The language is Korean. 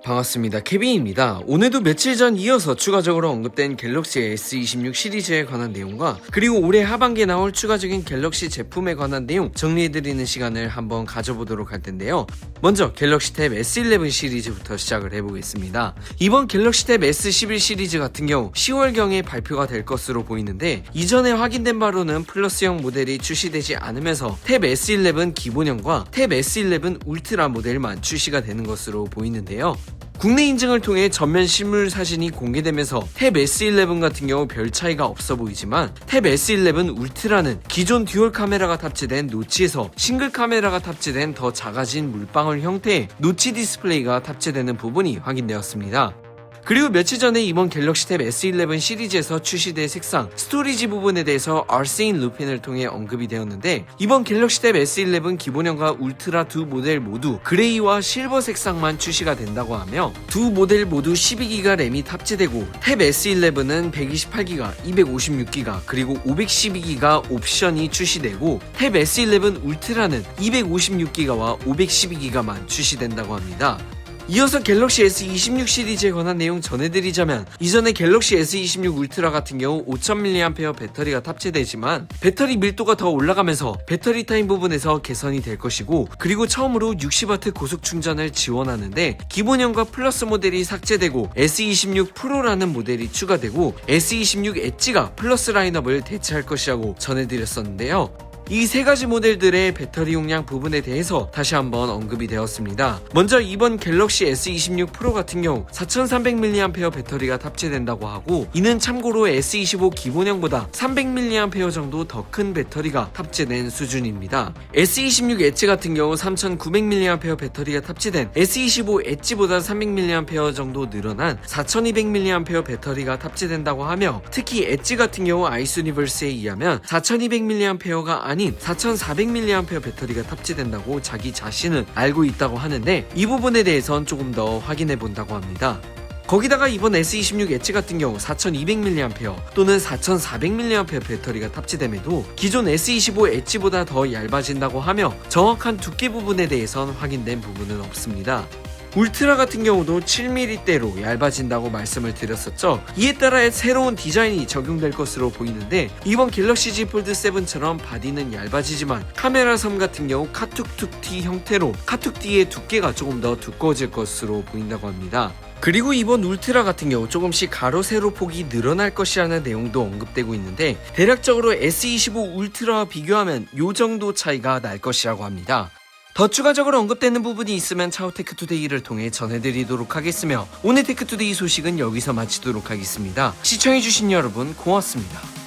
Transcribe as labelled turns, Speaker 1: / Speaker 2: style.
Speaker 1: 반갑습니다. 케빈입니다. 오늘도 며칠 전 이어서 추가적으로 언급된 갤럭시 S26 시리즈에 관한 내용과 그리고 올해 하반기에 나올 추가적인 갤럭시 제품에 관한 내용 정리해드리는 시간을 한번 가져보도록 할 텐데요. 먼저 갤럭시 탭 S11 시리즈부터 시작을 해보겠습니다. 이번 갤럭시 탭 S11 시리즈 같은 경우 10월경에 발표가 될 것으로 보이는데 이전에 확인된 바로는 플러스형 모델이 출시되지 않으면서 탭 S11 기본형과 탭 S11 울트라 모델만 출시가 되는 것으로 보이는데요. 국내 인증을 통해 전면 실물 사진이 공개되면서 탭 S11 같은 경우 별 차이가 없어 보이지만 탭 S11 울트라는 기존 듀얼 카메라가 탑재된 노치에서 싱글 카메라가 탑재된 더 작아진 물방울 형태의 노치 디스플레이가 탑재되는 부분이 확인되었습니다. 그리고 며칠 전에 이번 갤럭시 탭 S11 시리즈에서 출시될 색상 스토리지 부분에 대해서 아르세인 루펜을 통해 언급이 되었는데 이번 갤럭시 탭 S11 기본형과 울트라 두 모델 모두 그레이와 실버 색상만 출시가 된다고 하며 두 모델 모두 12기가 램이 탑재되고 탭 S11은 128기가, 256기가 그리고 512기가 옵션이 출시되고 탭 S11 울트라는 256기가와 512기가만 출시된다고 합니다. 이어서 갤럭시 S26 시리즈에 관한 내용 전해드리자면 이전에 갤럭시 S26 울트라 같은 경우 5000mAh 배터리가 탑재되지만 배터리 밀도가 더 올라가면서 배터리 타임 부분에서 개선이 될 것이고 그리고 처음으로 60W 고속 충전을 지원하는데 기본형과 플러스 모델이 삭제되고 S26 프로라는 모델이 추가되고 S26 엣지가 플러스 라인업을 대체할 것이라고 전해드렸었는데요. 이 세 가지 모델들의 배터리 용량 부분에 대해서 다시 한번 언급이 되었습니다. 먼저 이번 갤럭시 S26 프로 같은 경우 4300mAh 배터리가 탑재된다고 하고 이는 참고로 S25 기본형보다 300mAh 정도 더 큰 배터리가 탑재된 수준입니다. S26 엣지 같은 경우 3900mAh 배터리가 탑재된 S25 엣지보다 300mAh 정도 늘어난 4200mAh 배터리가 탑재된다고 하며 특히 엣지 같은 경우 아이스 유니버스에 의하면 4200mAh가 아닌 4400mAh 배터리가 탑재된다고 자기 자신은 알고 있다고 하는데 이 부분에 대해선 조금 더 확인해 본다고 합니다. 거기다가 이번 S26 엣지 같은 경우 4200mAh 또는 4400mAh 배터리가 탑재됨에도 기존 S25 엣지보다 더 얇아진다고 하며 정확한 두께 부분에 대해선 확인된 부분은 없습니다. 울트라 같은 경우도 7mm대로 얇아진다고 말씀을 드렸었죠. 이에 따라 새로운 디자인이 적용될 것으로 보이는데 이번 갤럭시 Z 폴드 7처럼 바디는 얇아지지만 카메라 섬 같은 경우 카툭툭-T 형태로 카툭-T의 두께가 조금 더 두꺼워질 것으로 보인다고 합니다. 그리고 이번 울트라 같은 경우 조금씩 가로 세로 폭이 늘어날 것이라는 내용도 언급되고 있는데 대략적으로 S25 울트라와 비교하면 요 정도 차이가 날 것이라고 합니다. 더 추가적으로 언급되는 부분이 있으면 차후 테크투데이를 통해 전해드리도록 하겠으며 오늘 테크투데이 소식은 여기서 마치도록 하겠습니다. 시청해주신 여러분 고맙습니다.